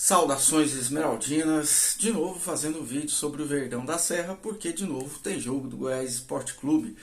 Saudações esmeraldinas, de novo fazendo um vídeo sobre o Verdão da Serra, porque de novo tem jogo do Goiás Esporte Clube.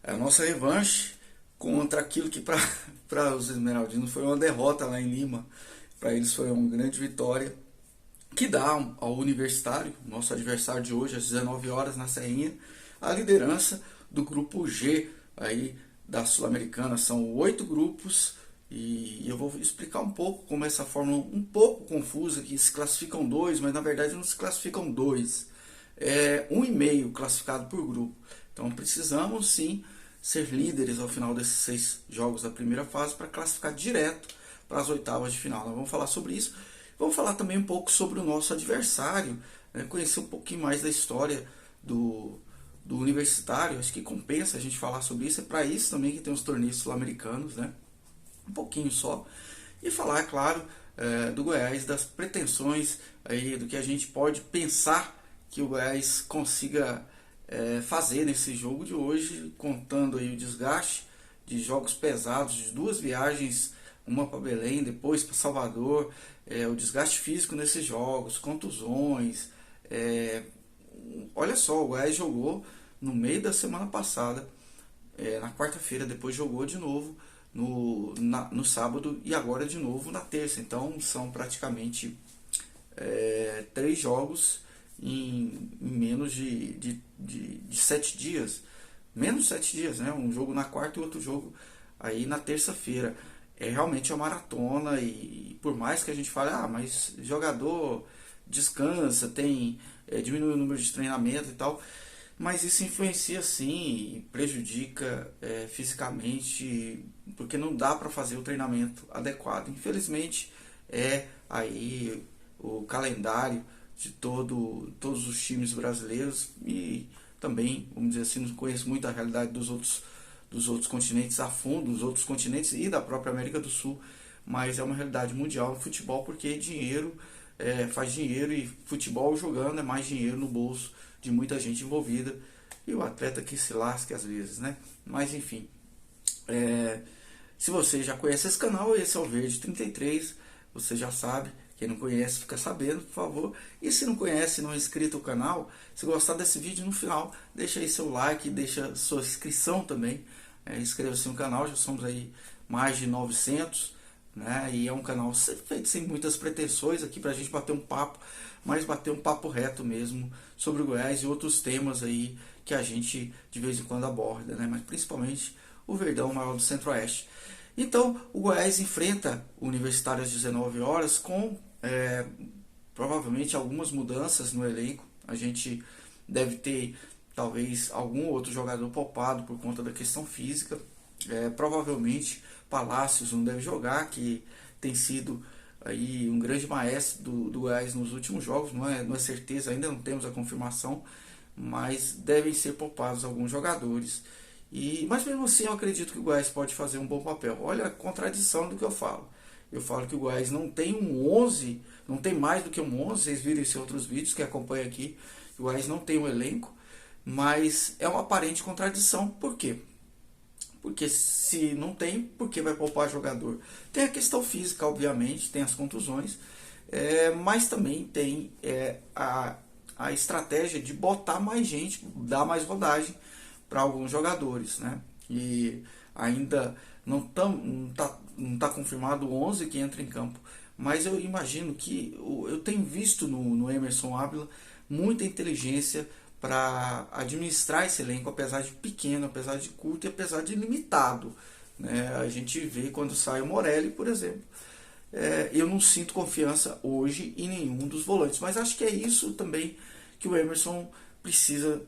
É a nossa revanche contra aquilo que para os esmeraldinos foi uma derrota lá em Lima. Para eles foi uma grande vitória, que dá ao Universitário, nosso adversário de hoje, às 19 horas na Serrinha, a liderança do grupo G aí da Sul-Americana. São 8 grupos. E eu vou explicar um pouco como essa fórmula um pouco confusa, que se classificam dois, mas na verdade não se classificam dois. É um e meio classificado por grupo. Então precisamos sim ser líderes ao final desses 6 jogos da primeira fase para classificar direto para as oitavas de final. Nós vamos falar sobre isso. Vamos falar também um pouco sobre o nosso adversário, né? Conhecer um pouquinho mais da história do Universitário. Acho que compensa a gente falar sobre isso. É para isso também que tem os torneios sul-americanos, né? Um pouquinho só, e falar, é claro, do Goiás, das pretensões, aí, do que a gente pode pensar que o Goiás consiga fazer nesse jogo de hoje, contando aí o desgaste de jogos pesados, de 2 viagens, uma para Belém, depois para Salvador, o desgaste físico nesses jogos, contusões. Olha só, o Goiás jogou no meio da semana passada, na quarta-feira, depois jogou de novo no sábado e agora de novo na terça. Então são praticamente 3 jogos em menos de 7 dias. Menos de 7 dias, né? Um jogo na quarta e outro jogo aí na terça-feira. É realmente uma maratona, e por mais que a gente fale, mas jogador descansa, diminui o número de treinamento e tal, mas isso influencia sim e prejudica fisicamente, porque não dá para fazer o treinamento adequado. Infelizmente é aí o calendário de todos os times brasileiros, e também, vamos dizer assim, não conheço muito a realidade dos outros continentes a fundo, dos outros continentes e da própria América do Sul, mas é uma realidade mundial no futebol, porque dinheiro faz dinheiro, e futebol jogando é mais dinheiro no bolso de muita gente envolvida, e o atleta que se lasque às vezes, né? Mas enfim, se você já conhece esse canal, esse é o Verde 33, você já sabe. Quem não conhece, fica sabendo, por favor. E se não conhece, não é inscrito no canal, se gostar desse vídeo, no final deixa aí seu like, deixa sua inscrição também, inscreva-se no canal. Já somos aí mais de 900, né? E é um canal feito sem muitas pretensões aqui pra gente bater um papo, mas bater um papo reto mesmo sobre o Goiás e outros temas aí que a gente de vez em quando aborda, né? Mas principalmente o Verdão maior do Centro-Oeste. Então o Goiás enfrenta o Universitário às 19 horas com provavelmente algumas mudanças no elenco. A gente deve ter talvez algum outro jogador poupado por conta da questão física. Provavelmente Palácios não deve jogar, que tem sido aí um grande maestro do Goiás nos últimos jogos. Não é certeza, ainda não temos a confirmação, mas devem ser poupados alguns jogadores. Mas mesmo assim eu acredito que o Goiás pode fazer um bom papel. Olha a contradição do que eu falo. Eu falo que o Goiás não tem um 11, não tem mais do que um 11, vocês viram isso em outros vídeos que acompanham aqui. O Goiás não tem um elenco, mas é uma aparente contradição. Por quê? Porque se não tem, por que vai poupar jogador? Tem a questão física, obviamente, tem as contusões, mas também tem a estratégia de botar mais gente, dar mais rodagem para alguns jogadores, né? E ainda não tá confirmado o 11 que entra em campo, mas eu imagino que eu tenho visto no Emerson Ávila muita inteligência para administrar esse elenco, apesar de pequeno, apesar de curto e apesar de limitado, né? A gente vê quando sai o Morelli, por exemplo. Eu não sinto confiança hoje em nenhum dos volantes, mas acho que é isso também que o Emerson precisa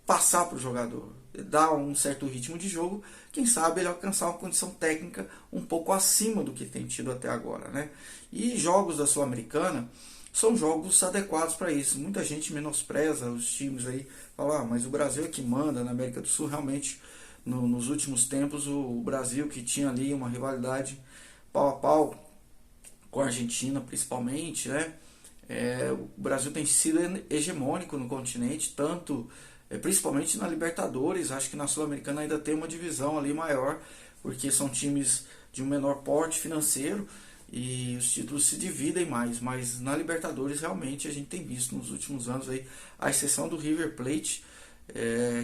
passar para o jogador, dar um certo ritmo de jogo, quem sabe ele alcançar uma condição técnica um pouco acima do que tem tido até agora, né? E jogos da Sul-Americana são jogos adequados para isso. Muita gente menospreza os times aí, fala, mas o Brasil é que manda na América do Sul. Realmente, nos últimos tempos, o Brasil, que tinha ali uma rivalidade pau a pau com a Argentina principalmente, né? O Brasil tem sido hegemônico no continente, tanto principalmente na Libertadores. Acho que na Sul-Americana ainda tem uma divisão ali maior, porque são times de um menor porte financeiro, e os títulos se dividem mais, mas na Libertadores realmente a gente tem visto nos últimos anos aí, a exceção do River Plate,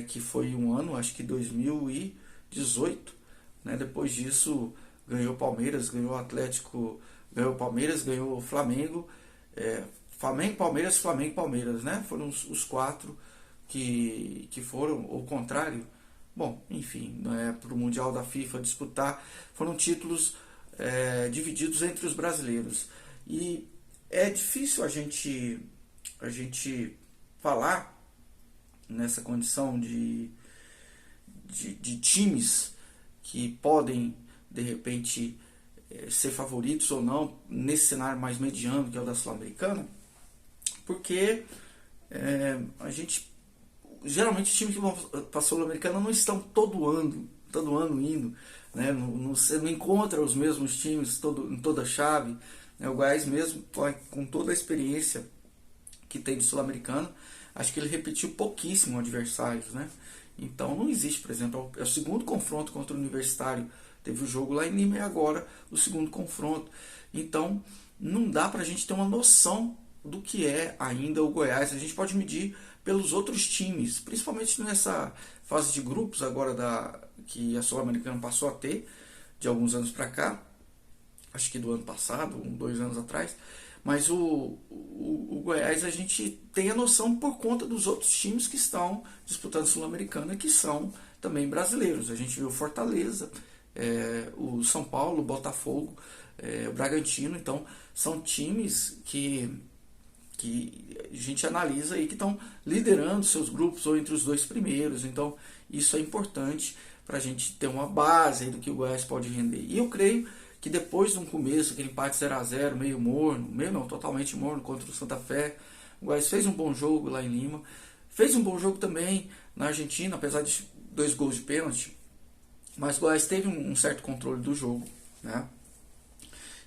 que foi um ano, acho que 2018, né? Depois disso ganhou o Palmeiras, ganhou o Atlético, ganhou o Palmeiras, ganhou o Flamengo, Flamengo, Palmeiras, Flamengo, Palmeiras, né? Foram os quatro que foram, ou contrário, bom, enfim, né, para o Mundial da FIFA disputar, foram títulos divididos entre os brasileiros. E é difícil a gente falar nessa condição de times que podem, de repente, ser favoritos ou não, nesse cenário mais mediano, que é o da Sul-Americana, porque a gente, geralmente os times que vão para a Sul-Americana não estão todo ano indo, né? Você não encontra os mesmos times em toda a chave, né? O Goiás mesmo, com toda a experiência que tem de Sul-Americana, acho que ele repetiu pouquíssimo adversários, né? Então não existe, por exemplo, é o segundo confronto contra o Universitário, teve o jogo lá em Lima e agora o segundo confronto. Então não dá para a gente ter uma noção do que é ainda o Goiás. A gente pode medir pelos outros times, principalmente nessa fase de grupos agora que a Sul-Americana passou a ter, de alguns anos para cá, acho que do ano passado, 2 anos atrás. Mas o Goiás a gente tem a noção por conta dos outros times que estão disputando a Sul-Americana, que são também brasileiros. A gente viu o Fortaleza, o São Paulo, o Botafogo, o Bragantino. Então são times que a gente analisa e que estão liderando seus grupos ou entre os dois primeiros. Então isso é importante para a gente ter uma base aí do que o Goiás pode render. E eu creio que depois de um começo, aquele empate 0-0, meio morno, meio não, totalmente morno contra o Santa Fé, o Goiás fez um bom jogo lá em Lima, fez um bom jogo também na Argentina, apesar de 2 gols de pênalti, mas o Goiás teve um certo controle do jogo, né?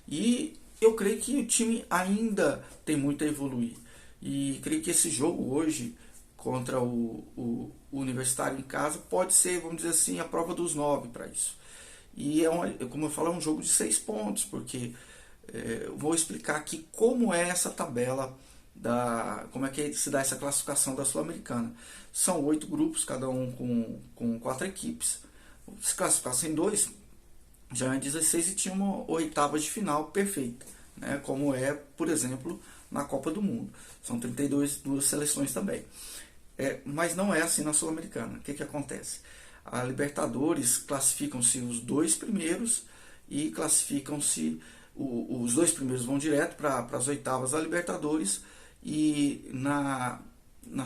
E eu creio que o time ainda tem muito a evoluir, e creio que esse jogo hoje contra o Universitário em casa pode ser, vamos dizer assim, a prova dos 9 para isso. E como eu falo, é um jogo de 6 pontos, porque eu vou explicar aqui como é essa tabela, como é que se dá essa classificação da Sul-Americana. São 8 grupos, cada um com 4 equipes. Se classificassem 2, já é 16 e tinha uma oitava de final perfeita, né? Como é, por exemplo, na Copa do Mundo. São 32 seleções também. Mas não é assim na Sul-Americana. O que acontece? A Libertadores classificam-se os 2 primeiros e classificam-se os 2 primeiros vão direto para as oitavas da Libertadores, e na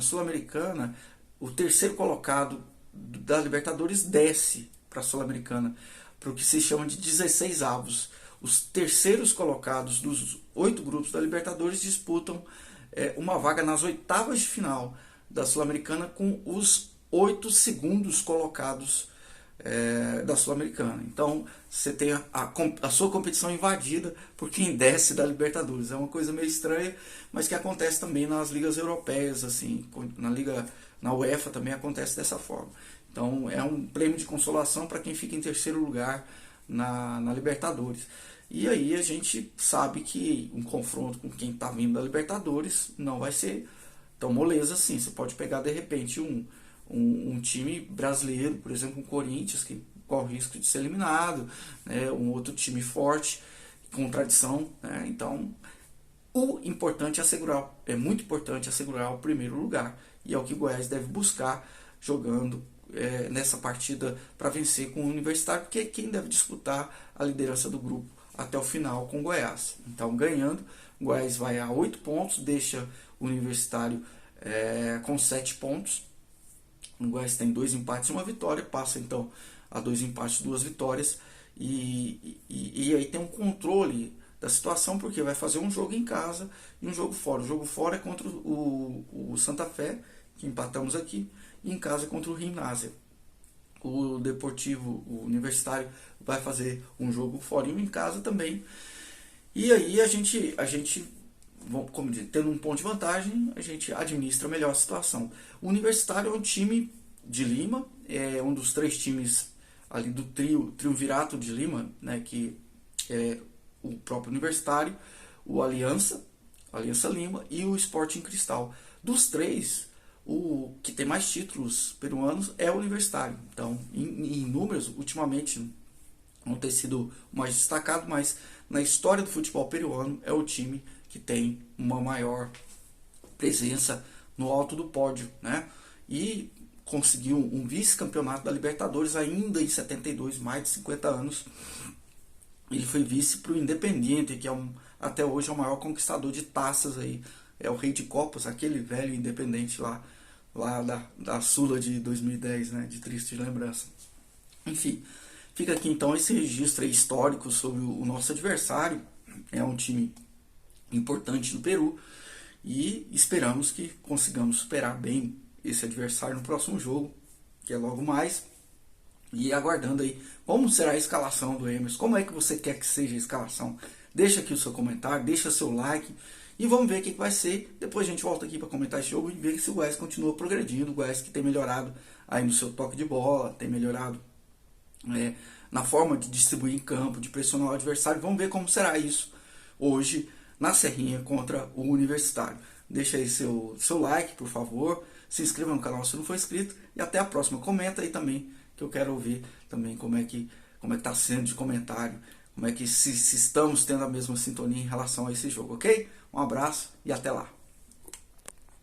Sul-Americana o terceiro colocado da Libertadores desce para a Sul-Americana, para o que se chama de 16 avos. Os terceiros colocados dos 8 grupos da Libertadores disputam uma vaga nas oitavas de final da Sul-Americana com os 8 segundos colocados da Sul-Americana. Então você tem a sua competição invadida por quem desce da Libertadores. É uma coisa meio estranha, mas que acontece também nas ligas europeias, assim, na UEFA também acontece dessa forma. Então é um prêmio de consolação para quem fica em terceiro lugar na Libertadores. E aí a gente sabe que um confronto com quem está vindo da Libertadores não vai ser tão moleza assim. Você pode pegar de repente um time brasileiro, por exemplo, um Corinthians, que corre o risco de ser eliminado, né? Um outro time forte, com tradição, né? Então, é muito importante assegurar o primeiro lugar, e é o que o Goiás deve buscar jogando nessa partida para vencer com o Universitário, porque é quem deve disputar a liderança do grupo até o final com o Goiás. Então, ganhando, o Goiás vai a 8 pontos, deixa o Universitário com 7 pontos. O Goiás tem 2 empates e 1 vitória, passa então a 2 empates e 2 vitórias, e aí tem um controle da situação, porque vai fazer um jogo em casa e um jogo fora. O jogo fora é contra o Santa Fé, que empatamos aqui, e em casa é contra o Gimnasia. O Deportivo, o Universitário, vai fazer um jogo fora e um em casa também. E aí a gente como dizer, tendo um ponto de vantagem, a gente administra melhor a situação. O Universitário é um time de Lima, é um dos 3 times ali do triunvirato de Lima, né, que o próprio Universitário, o Aliança Lima e o Sporting Cristal. Dos três, o que tem mais títulos peruanos é o Universitário. Então, em números, ultimamente não tem sido o mais destacado, mas na história do futebol peruano é o time que tem uma maior presença no alto do pódio, né? E conseguiu um vice-campeonato da Libertadores ainda em 72, mais de 50 anos. Ele foi vice para o Independiente, que é até hoje é o maior conquistador de taças aí. É o rei de copas, aquele velho Independente lá da Sula de 2010, né? De triste lembrança. Enfim, fica aqui então esse registro histórico sobre o nosso adversário. É um time importante no Peru e esperamos que consigamos superar bem esse adversário no próximo jogo, que é logo mais. E aguardando aí como será a escalação do Emerson, como é que você quer que seja a escalação. Deixa aqui o seu comentário, deixa seu like e vamos ver o que vai ser. Depois a gente volta aqui para comentar esse jogo e ver se o Goiás continua progredindo. O Goiás que tem melhorado aí no seu toque de bola, tem melhorado na forma de distribuir em campo, de pressionar o adversário. Vamos ver como será isso hoje na Serrinha contra o Universitário. Deixa aí seu like, por favor. Se inscreva no canal se não for inscrito. E até a próxima. Comenta aí também, que eu quero ouvir também como é que está sendo de comentário. Como é que se estamos tendo a mesma sintonia em relação a esse jogo, ok? Um abraço e até lá.